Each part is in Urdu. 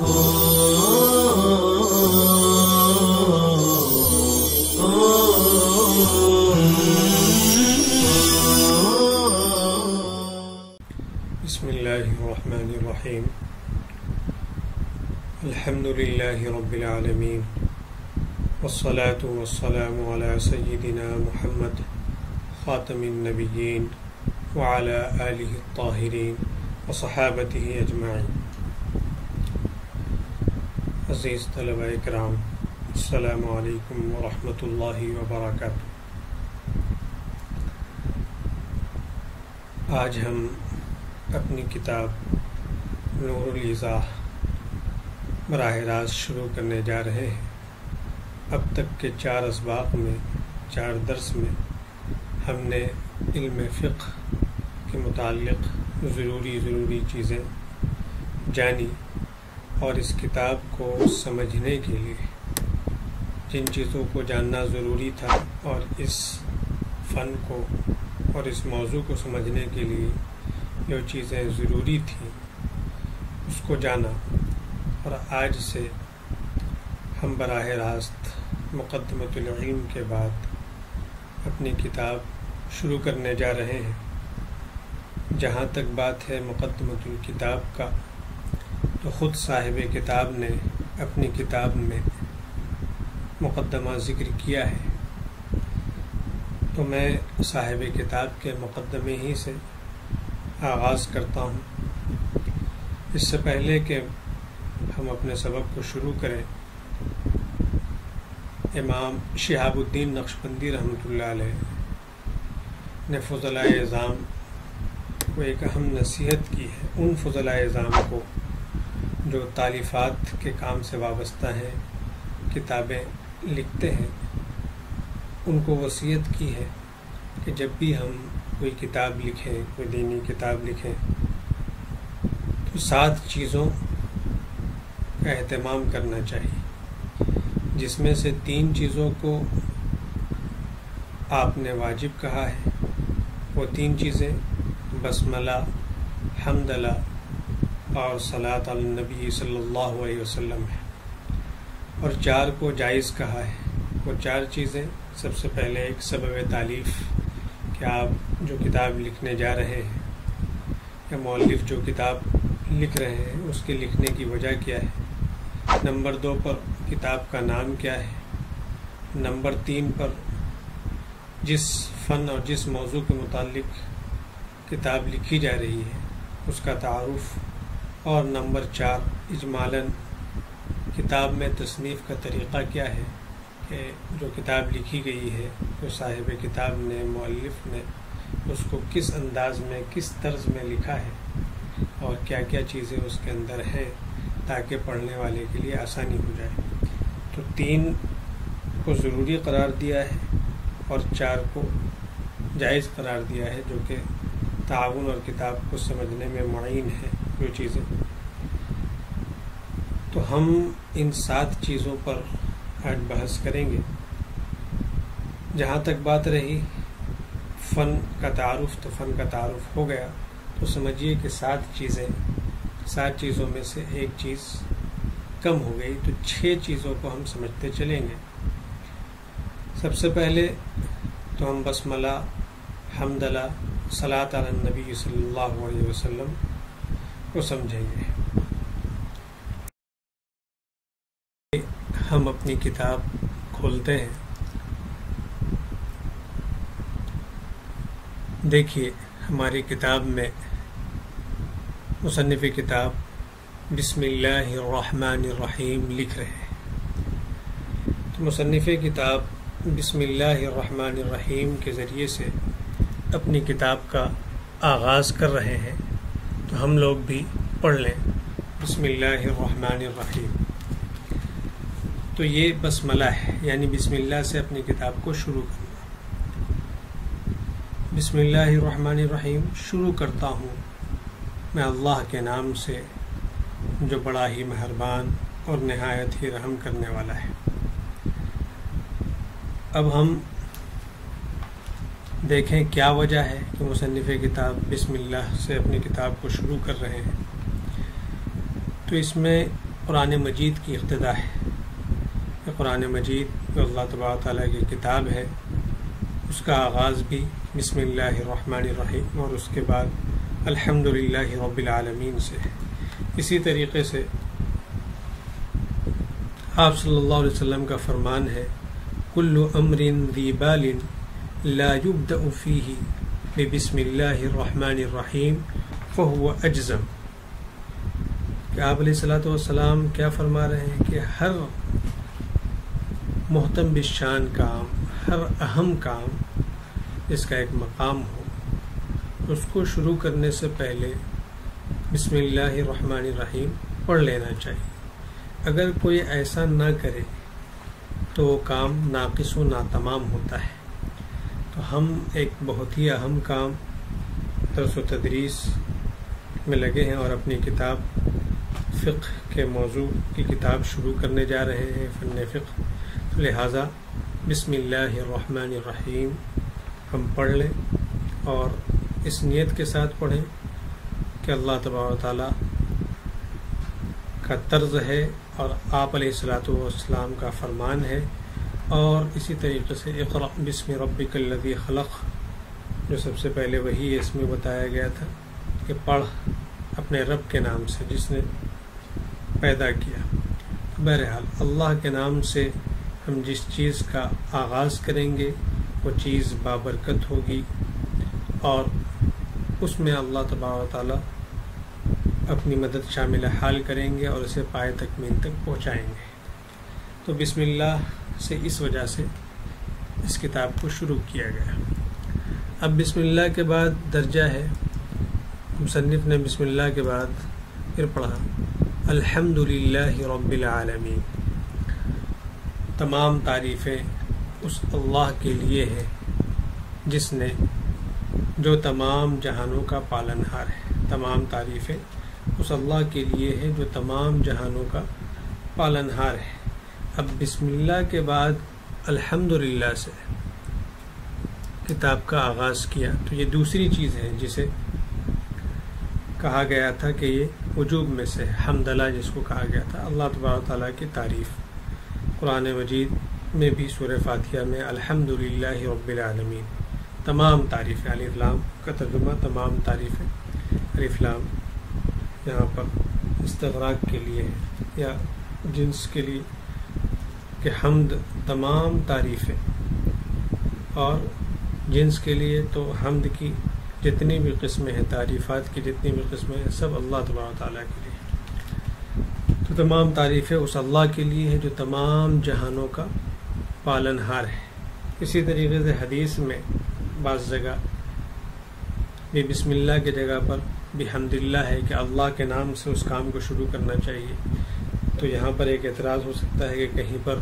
بسم اللہ الرحمن الرحیم الحمد للہ رب العالمین والصلاة والسلام علی سیدنا محمد خاتم النبیین وعلی آلہ الطاہرین وصحابتہ اجمعین۔ عزیز طلبہ اکرام، السلام علیکم ورحمۃ اللہ وبرکاتہ۔ آج ہم اپنی کتاب نور الایضاح براہ راست شروع کرنے جا رہے ہیں۔ اب تک کے 4 اسباق میں 4 درس میں ہم نے علم فقہ کے متعلق ضروری چیزیں جانی، اور اس کتاب کو سمجھنے کے لیے جن چیزوں کو جاننا ضروری تھا اور اس فن کو اور اس موضوع کو سمجھنے کے لیے جو چیزیں ضروری تھیں اس کو جانا، اور آج سے ہم براہ راست مقدمۃ العلم کے بعد اپنی کتاب شروع کرنے جا رہے ہیں۔ جہاں تک بات ہے مقدمۃ الکتاب کا، تو خود صاحب کتاب نے اپنی کتاب میں مقدمہ ذکر کیا ہے، تو میں صاحب کتاب کے مقدمے ہی سے آغاز کرتا ہوں۔ اس سے پہلے کہ ہم اپنے سبق کو شروع کریں، امام شہاب الدین نقشبندی رحمۃ اللہ علیہ نے فضلاء اعظام کو ایک اہم نصیحت کی ہے۔ ان فضلاء اعظام کو جو تالیفات کے کام سے وابستہ ہیں، کتابیں لکھتے ہیں، ان کو وصیت کی ہے کہ جب بھی ہم کوئی کتاب لکھیں، کوئی دینی کتاب لکھیں، تو 7 چیزوں کا اہتمام کرنا چاہیے، جس میں سے 3 چیزوں کو آپ نے واجب کہا ہے۔ وہ 3 چیزیں بسملہ، حمدلہ اور صلاۃ علی النبی صلی اللہ علیہ وسلم ہے، اور 4 کو جائز کہا ہے۔ وہ 4 چیزیں، سب سے پہلے ایک سبب تالیف، کہ آپ جو کتاب لکھنے جا رہے ہیں یا مؤلف جو کتاب لکھ رہے ہیں اس کے لکھنے کی وجہ کیا ہے۔ نمبر 2 پر کتاب کا نام کیا ہے۔ نمبر 3 پر جس فن اور جس موضوع کے متعلق کتاب لکھی جا رہی ہے اس کا تعارف، اور نمبر 4 اجمالاً کتاب میں تصنیف کا طریقہ کیا ہے، کہ جو کتاب لکھی گئی ہے جو صاحب کتاب نے، مؤلف نے اس کو کس انداز میں، کس طرز میں لکھا ہے، اور کیا کیا چیزیں اس کے اندر ہیں، تاکہ پڑھنے والے کے لیے آسانی ہو جائے۔ تو 3 کو ضروری قرار دیا ہے اور 4 کو جائز قرار دیا ہے، جو کہ تعاون اور کتاب کو سمجھنے میں معین ہے جو چیزیں۔ تو ہم ان 7 چیزوں پر آج بحث کریں گے۔ جہاں تک بات رہی فن کا تعارف، تو فن کا تعارف ہو گیا، تو سمجھیے کہ 7 چیزوں میں سے ایک چیز کم ہو گئی، تو 6 چیزوں کو ہم سمجھتے چلیں گے۔ سب سے پہلے تو ہم بسملہ، حمدلہ، صلاۃ علی النبی صلی اللہ علیہ وسلم کو سمجھیں گے۔ ہم اپنی کتاب کھولتے ہیں، دیکھیے ہماری کتاب میں مصنف کتاب بسم اللہ الرحمن الرحیم لکھ رہے ہیں۔ تو مصنف کتاب بسم اللہ الرحمن الرحیم کے ذریعے سے اپنی کتاب کا آغاز کر رہے ہیں، تو ہم لوگ بھی پڑھ لیں بسم اللہ الرحمن الرحیم۔ تو یہ بسملہ ہے، یعنی بسم اللہ سے اپنی کتاب کو شروع کرنا۔ بسم اللہ الرحمن الرحیم، شروع کرتا ہوں میں اللہ کے نام سے جو بڑا ہی مہربان اور نہایت ہی رحم کرنے والا ہے۔ اب ہم دیکھیں کیا وجہ ہے کہ مصنف کتاب بسم اللہ سے اپنی کتاب کو شروع کر رہے ہیں۔ تو اس میں قرآن مجید کی ابتدا ہے. کہ قرآن مجید جو اللہ تبارک تعالیٰ کی کتاب ہے اس کا آغاز بھی بسم اللہ الرحمن الرحیم اور اس کے بعد الحمدللہ رب العالمین سے ہے. اسی طریقے سے آپ صلی اللہ علیہ وسلم کا فرمان ہے کل امر ذی بال لا یبدأ فیہ بسم اللہ الرحمن الرحیم فہو اجزم. کہ آپ علیہ الصلوۃ والسلام کیا فرما رہے ہیں کہ ہر محتم بالشان کام، ہر اہم کام اس کا ایک مقام ہو، اس کو شروع کرنے سے پہلے بسم اللہ الرحمن الرحیم پڑھ لینا چاہیے. اگر کوئی ایسا نہ کرے تو وہ کام ناقص و ناتمام ہوتا ہے. تو ہم ایک بہت ہی اہم کام درس و تدریس میں لگے ہیں اور اپنی کتاب فقہ کے موضوع کی کتاب شروع کرنے جا رہے ہیں، فن فقہ. تو لہٰذا بسم اللہ الرحمن الرحیم ہم پڑھ لیں اور اس نیت کے ساتھ پڑھیں کہ اللہ تبارک و تعالیٰ کا طرز ہے اور آپ علیہ الصلوۃ والسلام کا فرمان ہے. اور اسی طریقے سے اقرأ بسم ربک الذی خلق، جو سب سے پہلے وہی اس میں بتایا گیا تھا کہ پڑھ اپنے رب کے نام سے جس نے پیدا کیا. بہرحال اللہ کے نام سے ہم جس چیز کا آغاز کریں گے وہ چیز بابرکت ہوگی اور اس میں اللہ تبارک و تعالیٰ اپنی مدد شامل حال کریں گے اور اسے پائے تکمیل تک پہنچائیں گے. تو بسم اللہ سے اس وجہ سے اس کتاب کو شروع کیا گیا. اب بسم اللہ کے بعد درجہ ہے، مصنف نے بسم اللہ کے بعد پھر پڑھا الحمدللہ رب العالمین. تمام تعریفیں اس اللہ کے لیے ہیں جس نے جو تمام جہانوں کا پالنہار ہے. تمام تعریفیں اس اللہ کے لیے ہے جو تمام جہانوں کا پالنہار ہے. اب بسم اللہ کے بعد الحمدللہ سے کتاب کا آغاز کیا. تو یہ دوسری چیز ہے جسے کہا گیا تھا کہ یہ وجوب میں سے حمدللہ جس کو کہا گیا تھا اللہ تبارک تعالیٰ کی تعریف. قرآن مجید میں بھی سورہ فاتحہ میں الحمدللہ رب العالمین تمام تعریفیں، الف لام کا ترجمہ تمام تعریفیں. الف لام یہاں پر استغراق کے لیے ہے یا جنس کے لیے کہ حمد تمام تعریفیں، اور جنس کے لیے تو حمد کی جتنی بھی قسمیں ہیں، تعریفات کی جتنی بھی قسمیں ہیں، سب اللہ تبارک تعالیٰ کے لیے. تو تمام تعریفیں اس اللہ کے لیے ہے جو تمام جہانوں کا پالنہار ہے. اسی طریقے سے حدیث میں بعض جگہ بھی بسم اللہ کی جگہ پر بحمد اللہ ہے کہ اللہ کے نام سے اس کام کو شروع کرنا چاہیے. تو یہاں پر ایک اعتراض ہو سکتا ہے کہ کہیں پر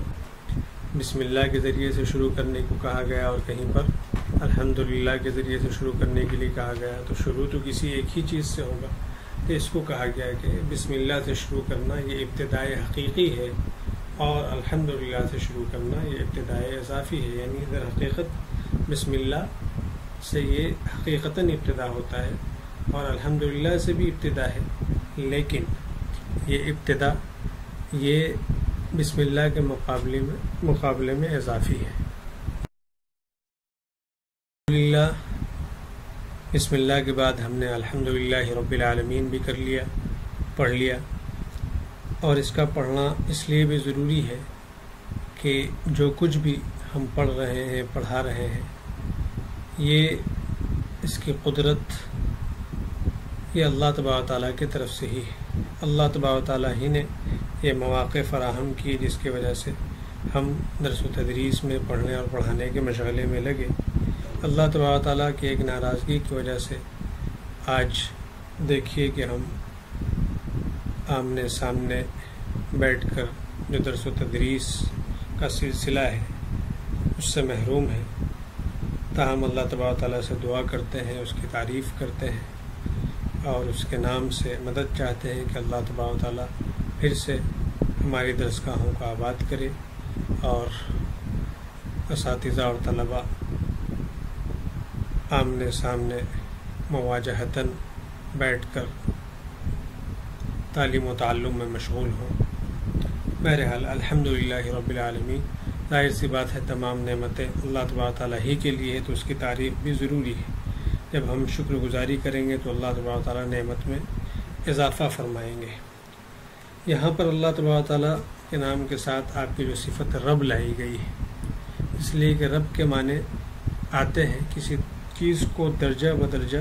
بسم اللہ کے ذریعے سے شروع کرنے کو کہا گیا اور کہیں پر الحمدللہ کے ذریعے سے شروع کرنے کے لیے کہا گیا. تو شروع تو کسی ایک ہی چیز سے ہوگا. کہ اس کو کہا گیا کہ بسم اللہ سے شروع کرنا یہ ابتدائے حقیقی ہے اور الحمدللہ سے شروع کرنا یہ ابتدائے اضافی ہے. یعنی در حقیقت بسم اللہ سے یہ حقیقتاً ابتدا ہوتا ہے اور الحمدللہ سے بھی ابتدا ہے، لیکن یہ ابتدا یہ بسم اللہ کے مقابلے میں اضافی ہے. بسم اللہ کے بعد ہم نے الحمدللہ رب العالمین بھی کر لیا، پڑھ لیا. اور اس کا پڑھنا اس لیے بھی ضروری ہے کہ جو کچھ بھی ہم پڑھ رہے ہیں، پڑھا رہے ہیں، یہ اس کی قدرت یہ اللہ تبارک تعالیٰ کی طرف سے ہی ہے. اللہ تبارک تعالیٰ ہی نے یہ مواقع فراہم کی جس کی وجہ سے ہم درس و تدریس میں پڑھنے اور پڑھانے کے مشغلے میں لگے. اللہ تبارک تعالیٰ کی ایک ناراضگی کی وجہ سے آج دیکھیے کہ ہم آمنے سامنے بیٹھ کر جو درس و تدریس کا سلسلہ ہے اس سے محروم ہیں. تاہم اللہ تبارک تعالیٰ سے دعا کرتے ہیں، اس کی تعریف کرتے ہیں اور اس کے نام سے مدد چاہتے ہیں کہ اللہ تبارک تعالیٰ پھر سے ہماری درسگاہوں کو آباد کرے اور اساتذہ اور طلباء آمنے سامنے مواجہتاً بیٹھ کر تعلیم و تعلم میں مشغول ہوں۔ بہرحال الحمدللہ رب العالمین، ظاہر سی بات ہے تمام نعمتیں اللہ تبارک تعالیٰ ہی کے لیے ہے، تو اس کی تعریف بھی ضروری ہے۔ جب ہم شکر گزاری کریں گے تو اللہ تبارک تعالیٰ نعمت میں اضافہ فرمائیں گے۔ یہاں پر اللہ تبارک تعالیٰ کے نام کے ساتھ آپ کی جو صفت رب لائی گئی ہے، اس لیے کہ رب کے معنی آتے ہیں کسی چیز کو درجہ بدرجہ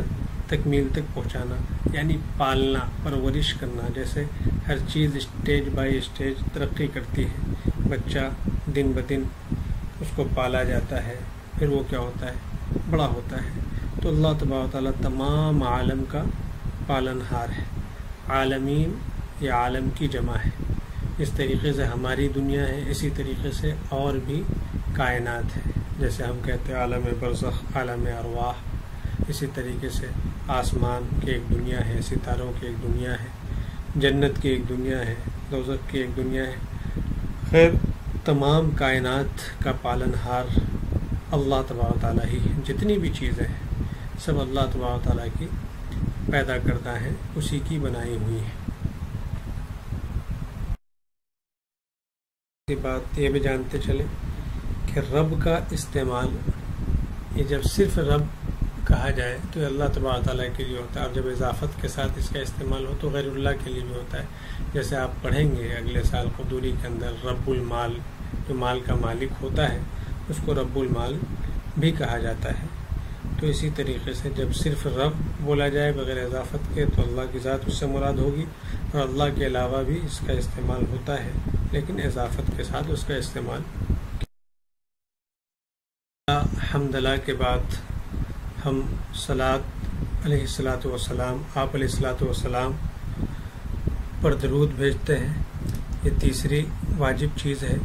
تکمیل تک پہنچانا، یعنی پالنا، پرورش کرنا۔ جیسے ہر چیز اسٹیج بائی اسٹیج ترقی کرتی ہے، بچہ دن بدن اس کو پالا جاتا ہے، پھر وہ کیا ہوتا ہے، بڑا ہوتا ہے۔ تو اللہ تبارک تعالیٰ تمام عالم کا پالن ہار ہے۔ عالمین یہ عالم کی جمع ہے۔ اس طریقے سے ہماری دنیا ہے، اسی طریقے سے اور بھی کائنات ہے، جیسے ہم کہتے ہیں عالم برزخ، عالم ارواح۔ اسی طریقے سے آسمان کی ایک دنیا ہے، ستاروں کی ایک دنیا ہے، جنت کی ایک دنیا ہے، دوزخ کی ایک دنیا ہے۔ خیر، تمام کائنات کا پالن ہار اللہ تبارک تعالیٰ ہی ہے۔ جتنی بھی چیزیں ہیں سب اللہ تبارک تعالیٰ کی پیدا کردہ ہیں، اسی کی بنائی ہوئی ہیں۔ بات یہ بھی جانتے چلیں کہ رب کا استعمال، یہ جب صرف رب کہا جائے تو اللہ تبارک تعالیٰ کے لیے ہوتا ہے، اور جب اضافت کے ساتھ اس کا استعمال ہو تو غیر اللہ کے لیے بھی ہوتا ہے۔ جیسے آپ پڑھیں گے اگلے سال قدوری کے اندر، رب المال، جو مال کا مالک ہوتا ہے اس کو رب المال بھی کہا جاتا ہے۔ تو اسی طریقے سے جب صرف رب بولا جائے بغیر اضافت کے تو اللہ کی ذات اس سے مراد ہوگی، اور اللہ کے علاوہ بھی اس کا استعمال ہوتا ہے، لیکن اضافت کے ساتھ اس کا استعمال۔ حمدللہ کے بعد ہم صلاۃ علیہ الصلاۃ والسلام، آپ علیہ الصلاۃ والسلام پر درود بھیجتے ہیں۔ یہ تیسری واجب چیز ہے۔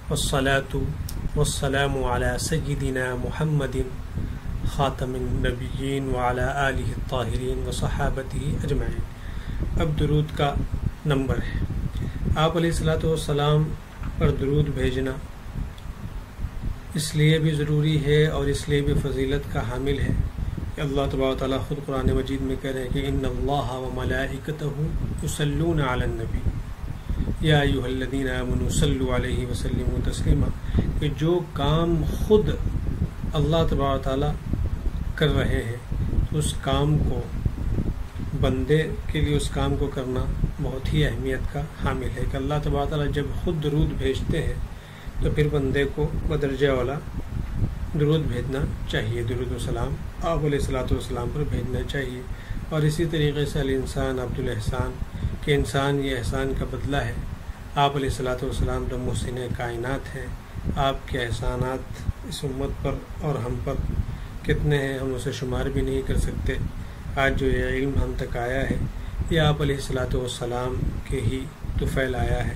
والصلاۃ والسلام علی سیدنا محمد خاتم النبیین وعلی آلہ الطاہرین وصحابتہ اجمعین۔ اب درود کا نمبر ہے۔ آپ علیہ الصلاۃ والسلام پر درود بھیجنا اس لیے بھی ضروری ہے اور اس لیے بھی فضیلت کا حامل ہے کہ اللہ تبارک تعالیٰ خود قرآن مجید میں کہہ رہے ہیں کہ ان اللہ وملائکتہ یصلون علی النبی یا ایھا الذین آمنوا صلوا علیہ وسلموا تسلیما، کہ جو کام خود اللہ تبارک تعالیٰ کر رہے ہیں تو اس کام کو بندے کے لیے اس کام کو کرنا بہت ہی اہمیت کا حامل ہے، کہ اللہ تبارک تعالیٰ جب خود درود بھیجتے ہیں تو پھر بندے کو بدرجہ والا درود بھیجنا چاہیے، درود و سلام آپ علیہ الصلاۃ والسلام پر بھیجنا چاہیے۔ اور اسی طریقے سے الانسان عبد الاحسان، کہ انسان یہ احسان کا بدلہ ہے۔ آپ علیہ الصلاۃ والسلام تو محسن کائنات ہیں، آپ کے احسانات اس امت پر اور ہم پر کتنے ہیں ہم اسے شمار بھی نہیں کر سکتے۔ آج جو یہ علم ہم تک آیا ہے یہ آپ علیہ الصلاۃ والسلام کے ہی طفیل آیا ہے،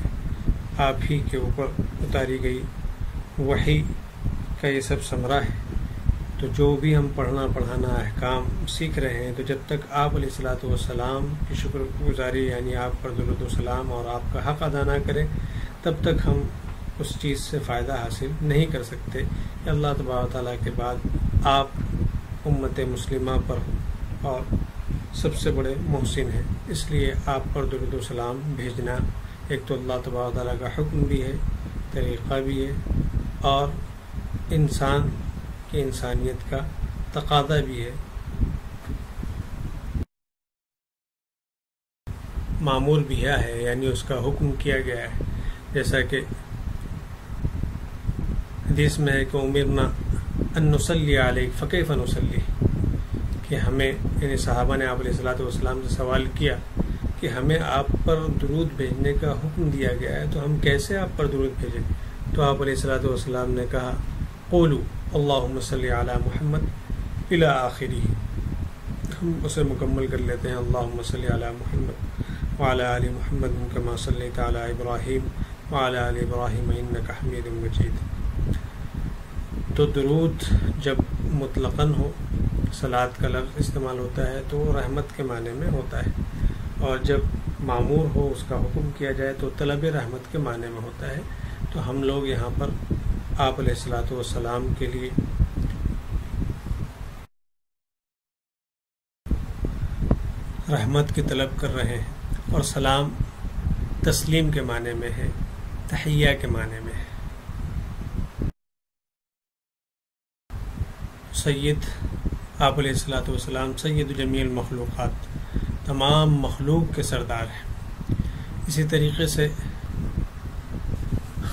آپ ہی کے اوپر اتاری گئی وحی کا یہ سب ثمرہ ہے۔ تو جو بھی ہم پڑھنا پڑھانا احکام سیکھ رہے ہیں، تو جب تک آپ علیہ الصلاۃ والسلام کی شکر گزاری یعنی آپ پر درود و سلام اور آپ کا حق ادا نہ کریں، تب تک ہم اس چیز سے فائدہ حاصل نہیں کر سکتے کہ اللہ تبارک تعالیٰ کے بعد آپ امت مسلمہ پر اور سب سے بڑے محسن ہیں۔ اس لیے آپ پر درود و سلام بھیجنا ایک تو اللہ تبارک تعالیٰ کا حکم بھی ہے، طریقہ بھی ہے، اور انسان کی انسانیت کا تقاضا بھی ہے، معمور بھی ہے، یعنی اس کا حکم کیا گیا ہے۔ جیسا کہ حدیث میں ہے کہ امرنا ان نصلی علیک فکیف نصلی، کہ ہمیں یعنی صحابہ نے آپ علیہ الصلاۃ والسلام سے سوال کیا کہ ہمیں آپ پر درود بھیجنے کا حکم دیا گیا ہے تو ہم کیسے آپ پر درود بھیجیں؟ تو آپ علیہ الصلاۃ والسلام نے کہا قولوا اللہم صلی علی محمد الی آخرہ، ہم اسے مکمل کر لیتے ہیں، اللہم صلی علی محمد وعلی آل محمد کما صلیت علی ابراہیم وعلی آل ابراہیم انک حمید مجید۔ تو درود جب مطلقاً ہو، صلاۃ کا لفظ استعمال ہوتا ہے تو وہ رحمت کے معنی میں ہوتا ہے، اور جب معمور ہو، اس کا حکم کیا جائے تو طلب رحمت کے معنی میں ہوتا ہے۔ تو ہم لوگ یہاں پر آپ علیہ الصلاۃ والسلام کے لیے رحمت کی طلب کر رہے ہیں، اور سلام تسلیم کے معنی میں ہے، تحیہ کے معنی میں ہے۔ سید آپ علیہ الصلوۃ والسلام سید جمیع المخلوقات، تمام مخلوق کے سردار ہیں۔ اسی طریقے سے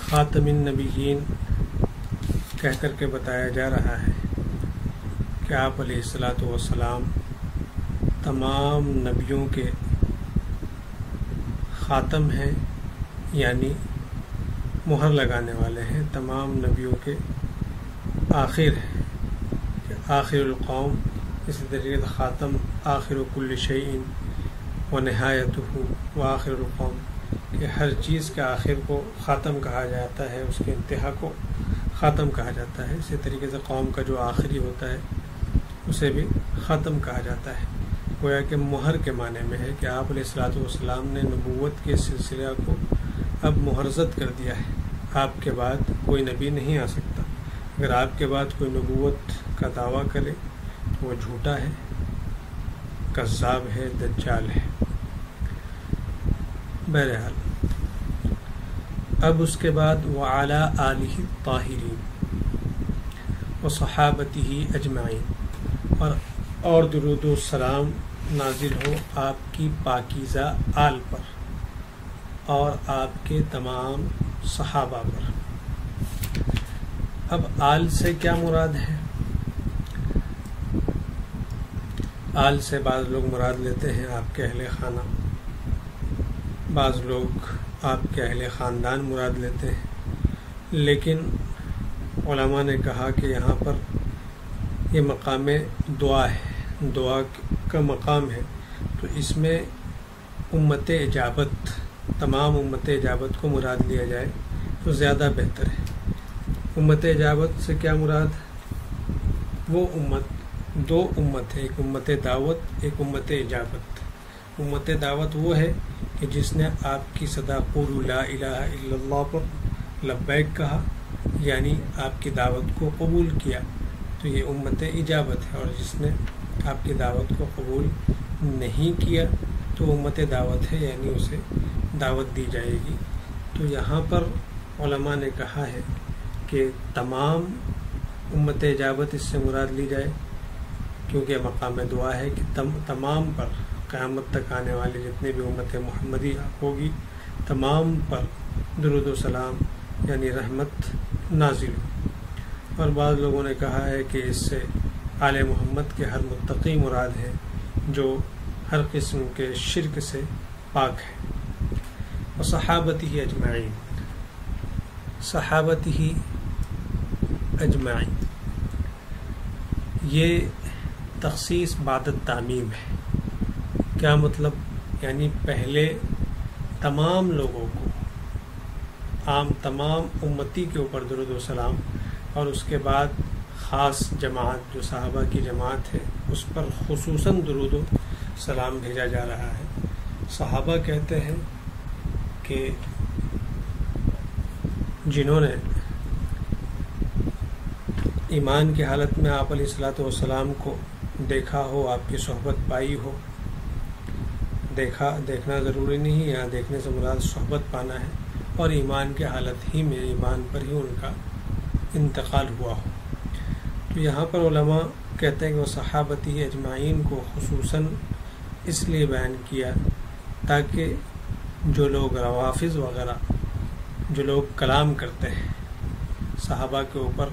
خاتم النبیین کہہ کر کے بتایا جا رہا ہے کہ آپ علیہ الصلوۃ والسلام تمام نبیوں کے خاتم ہیں، یعنی مہر لگانے والے ہیں، تمام نبیوں کے آخر ہیں، آخر القوم۔ اسی طریقے سے خاتم آخر کل شیء و نہایتہ و آخر القوم، کہ ہر چیز کے آخر کو خاتم کہا جاتا ہے، اس کے انتہا کو خاتم کہا جاتا ہے۔ اسی طریقے سے قوم کا جو آخری ہوتا ہے اسے بھی خاتم کہا جاتا ہے۔ گویا کہ مہر کے معنی میں ہے کہ آپ علیہ الصلوۃ والسلام نے نبوت کے سلسلہ کو اب مہرزت کر دیا ہے۔ آپ کے بعد کوئی نبی نہیں آ سکتا۔ اگر آپ کے بعد کوئی نبوت کا دعویٰ کرے تو وہ جھوٹا ہے، کذاب ہے، دجال ہے۔ بہرحال اب اس کے بعد وعلی آلہ الطاہرین وصحابتہ اجمعین، اور درود و سلام نازل ہو آپ کی پاکیزہ آل پر اور آپ کے تمام صحابہ پر۔ اب آل سے کیا مراد ہے؟ آل سے بعض لوگ مراد لیتے ہیں آپ کے اہل خانہ، بعض لوگ آپ کے اہل خاندان مراد لیتے ہیں، لیکن علماء نے کہا کہ یہاں پر یہ مقام دعا ہے، دعا کا مقام ہے، تو اس میں امت اجابت، تمام امت اجابت کو مراد لیا جائے تو زیادہ بہتر ہے۔ امت اجابت سے کیا مراد؟ وہ امت، دو امت ہے، ایک امت دعوت، ایک امت اجابت۔ امت دعوت وہ ہے کہ جس نے آپ کی صدا قولوا لا الہ الا اللہ پر لبیک کہا، یعنی آپ کی دعوت کو قبول کیا، تو یہ امت اجابت ہے۔ اور جس نے آپ کی دعوت کو قبول نہیں کیا تو امت دعوت ہے، یعنی اسے دعوت دی جائے گی۔ تو یہاں پر علماء نے کہا ہے کہ تمام امت اجابت اس سے مراد لی جائے، کیونکہ مقام دعا ہے کہ تمام پر، قیامت تک آنے والے جتنے بھی امت محمدی ہوگی، تمام پر درود و سلام یعنی رحمت نازل ہو۔ اور بعض لوگوں نے کہا ہے کہ اس سے آل محمد کے ہر متقی مراد ہے جو ہر قسم کے شرک سے پاک ہے۔ وصحابتہ اجمعین، صحابتہ اجمعین، یہ تخصیص بعد التعمیم ہے۔ کیا مطلب؟ یعنی پہلے تمام لوگوں کو، عام تمام امتی کے اوپر درود و سلام، اور اس کے بعد خاص جماعت جو صحابہ کی جماعت ہے اس پر خصوصاً درود و سلام بھیجا جا رہا ہے۔ صحابہ کہتے ہیں کہ جنہوں نے ایمان کی حالت میں آپ علیہ الصلوۃ والسلام کو دیکھا ہو، آپ کی صحبت پائی ہو، دیکھنا ضروری نہیں، یہاں دیکھنے سے مراد صحبت پانا ہے، اور ایمان کی حالت ہی میں، ایمان پر ہی ان کا انتقال ہوا ہو، تو یہاں پر علماء کہتے ہیں کہ وہ صحابتی اجمعین کو خصوصاً اس لیے بیان کیا تاکہ جو لوگ روافض وغیرہ، جو لوگ کلام کرتے ہیں، صحابہ کے اوپر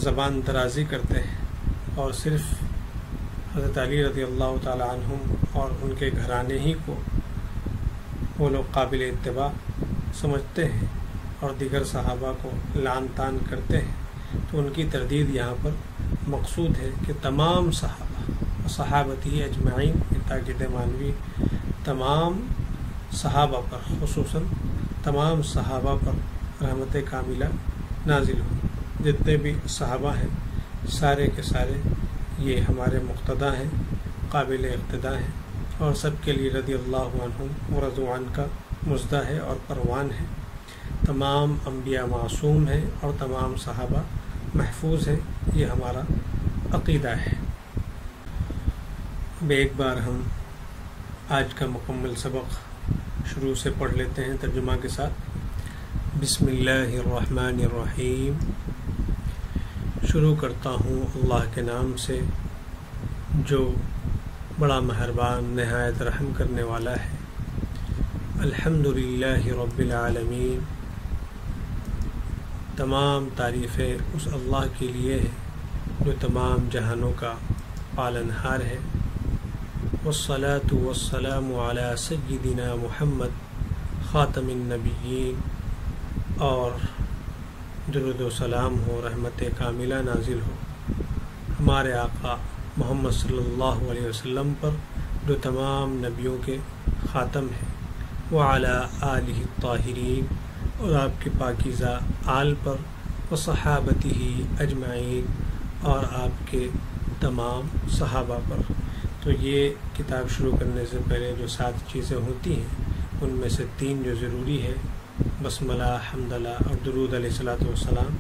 زبان درازی کرتے ہیں اور صرف حضرت علی رضی اللہ تعالی عنہم اور ان کے گھرانے ہی کو وہ لوگ قابل اتباع سمجھتے ہیں اور دیگر صحابہ کو لعن طعن کرتے ہیں، تو ان کی تردید یہاں پر مقصود ہے کہ تمام صحابہ، صحابتی اجمعین، تاکید معنوی، تمام صحابہ پر، خصوصاً تمام صحابہ پر رحمت کاملہ نازل ہو۔ جتنے بھی صحابہ ہیں سارے کے سارے یہ ہمارے مقتدیٰ ہیں، قابل اقتداء ہیں، اور سب کے لیے رضی اللہ عنہم ورضوا عنہ کا مزدہ ہے اور پروان ہے۔ تمام انبیاء معصوم ہیں اور تمام صحابہ محفوظ ہیں، یہ ہمارا عقیدہ ہے۔ اب ایک بار ہم آج کا مکمل سبق شروع سے پڑھ لیتے ہیں ترجمہ کے ساتھ۔ بسم اللہ الرحمن الرحیم۔ شروع کرتا ہوں اللہ کے نام سے جو بڑا مہربان نہایت رحم کرنے والا ہے۔ الحمدللہ رب العالمین، تمام تعریفیں اس اللہ کے لیے ہیں جو تمام جہانوں کا پالنہار ہے۔ والصلاة والسلام علی سیدنا محمد خاتم النبیین، اور درود و سلام ہو، رحمت کاملہ نازل ہو ہمارے آقا محمد صلی اللہ علیہ وسلم پر جو تمام نبیوں کے خاتم ہیں، وعلی آلہ الطاہرین، اور آپ کے پاکیزہ آل پر، وصحابتہ اجمعین، اور آپ کے تمام صحابہ پر۔ تو یہ کتاب شروع کرنے سے پہلے جو 7 چیزیں ہوتی ہیں ان میں سے 3 جو ضروری ہے، بسملہ، حمدلہ اور درود علیہ الصلوۃ والسلام،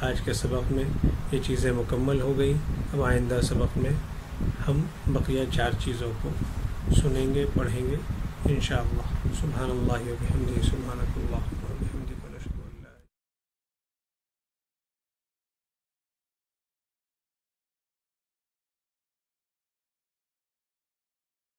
آج کے سبق میں یہ چیزیں مکمل ہو گئی۔ اب آئندہ سبق میں ہم بقیہ 4 چیزوں کو سنیں گے، پڑھیں گے انشاءاللہ۔ سبحان اللہ و بحمدہ، سبحانک اللہم و بحمدک۔